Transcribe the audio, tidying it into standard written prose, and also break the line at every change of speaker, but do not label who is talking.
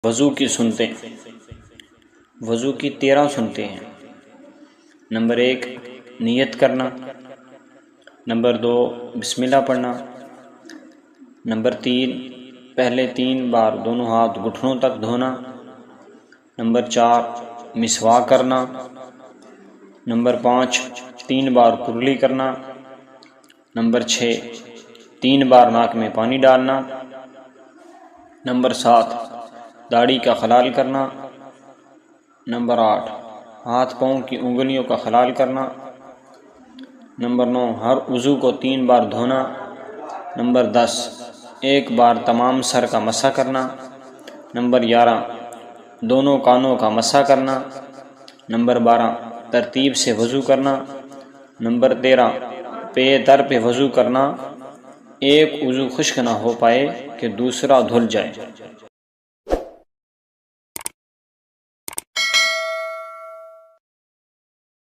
وضو کی سنتیں، وضو کی 13 سنتیں ہیں۔ نمبر 1 نیت کرنا، نمبر 2 بسم اللہ پڑھنا، نمبر 3 پہلے 3 بار دونوں ہاتھ گھٹنوں تک دھونا، نمبر 4 مسواک کرنا، نمبر 5 3 بار کرلی کرنا، نمبر 6 3 بار ناک میں پانی ڈالنا، نمبر 7 داڑھی کا خلال کرنا، نمبر 8 ہاتھ پاؤں کی انگلیوں کا خلال کرنا، نمبر 9 ہر عضو کو 3 بار دھونا، نمبر 10 1 بار تمام سر کا مسح کرنا، نمبر 11 دونوں کانوں کا مسح کرنا، نمبر 12 ترتیب سے وضو کرنا، نمبر 13 پے در پہ وضو کرنا، ایک عضو خشک نہ ہو پائے کہ دوسرا دھل جائے۔